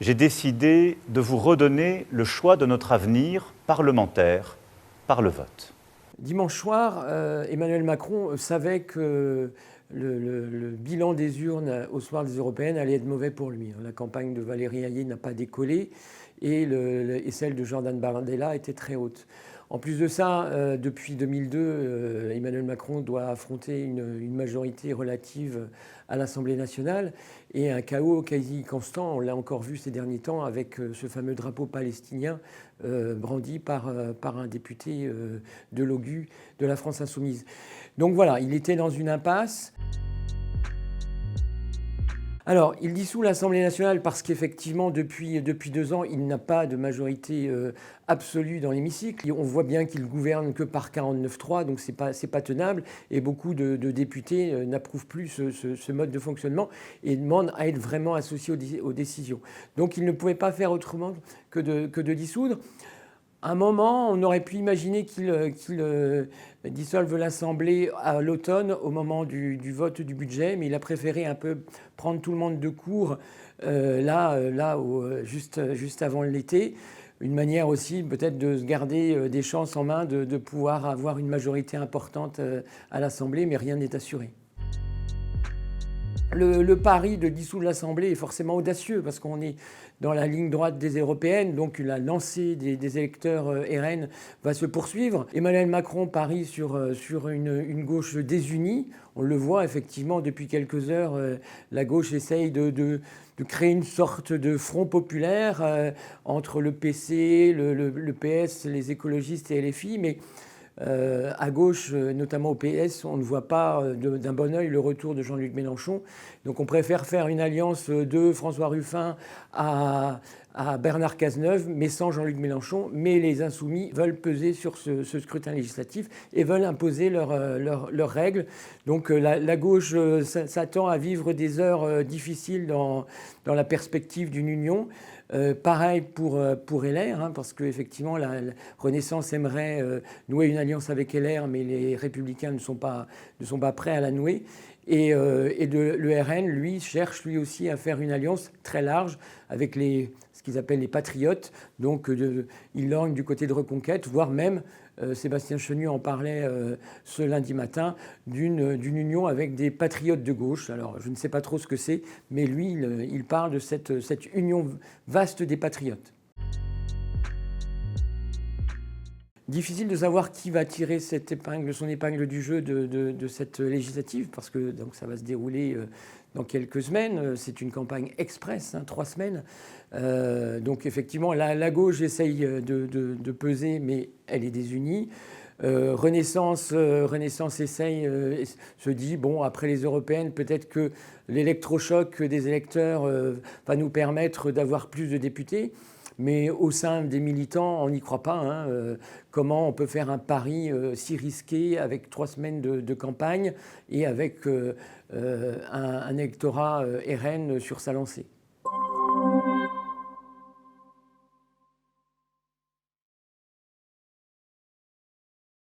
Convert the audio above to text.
j'ai décidé de vous redonner le choix de notre avenir parlementaire par le vote. Dimanche soir, Emmanuel Macron savait que le bilan des urnes au soir des européennes allait être mauvais pour lui. La campagne de Valérie Hayé n'a pas décollé et celle de Jordan Bardella était très haute. En plus de ça, depuis 2002, Emmanuel Macron doit affronter une majorité relative à l'Assemblée nationale et un chaos quasi constant. On l'a encore vu ces derniers temps avec ce fameux drapeau palestinien brandi par un député de l'OGU de la France Insoumise. Donc voilà, il était dans une impasse. Alors, il dissout l'Assemblée nationale parce qu'effectivement, depuis 2 ans, il n'a pas de majorité absolue dans l'hémicycle. On voit bien qu'il gouverne que par 49-3, donc c'est pas tenable. Et beaucoup de députés n'approuvent plus ce mode de fonctionnement et demandent à être vraiment associés aux décisions. Donc, il ne pouvait pas faire autrement que de dissoudre. À un moment, on aurait pu imaginer qu'il dissolve l'Assemblée à l'automne au moment du vote du budget, mais il a préféré un peu prendre tout le monde de court juste avant l'été. Une manière aussi peut-être de se garder des chances en main de pouvoir avoir une majorité importante à l'Assemblée, mais rien n'est assuré. Le pari de dissoudre l'Assemblée est forcément audacieux parce qu'on est dans la ligne droite des européennes, donc la lancée des électeurs RN va se poursuivre. Emmanuel Macron parie sur une gauche désunie. On le voit effectivement depuis quelques heures, la gauche essaye de créer une sorte de front populaire entre le PC, le PS, les écologistes et LFI, mais à gauche, notamment au PS, on ne voit pas d'un bon œil le retour de Jean-Luc Mélenchon. Donc on préfère faire une alliance de François Ruffin à Bernard Cazeneuve, mais sans Jean-Luc Mélenchon. Mais les Insoumis veulent peser sur ce scrutin législatif et veulent imposer leurs règles. Donc la gauche s'attend à vivre des heures difficiles dans la perspective d'une union. Pareil pour LR, parce qu'effectivement la Renaissance aimerait nouer une alliance avec LR, mais les Républicains ne sont pas prêts à la nouer. Et le RN, lui, cherche lui aussi à faire une alliance très large avec ce qu'ils appellent les patriotes. Donc il lorgne du côté de Reconquête, voire même, Sébastien Chenu en parlait ce lundi matin, d'une union avec des patriotes de gauche. Alors je ne sais pas trop ce que c'est, mais lui, il parle de cette union vaste des patriotes. Difficile de savoir qui va tirer son épingle du jeu de cette législative, parce que donc, ça va se dérouler dans quelques semaines. C'est une campagne express, 3 semaines. Donc effectivement, la gauche essaye de peser, mais elle est désunie. Renaissance essaye, se dit, bon, après les européennes, peut-être que l'électrochoc des électeurs va nous permettre d'avoir plus de députés. Mais au sein des militants, on n'y croit pas. Comment on peut faire un pari si risqué avec 3 semaines de campagne et avec un électorat RN sur sa lancée?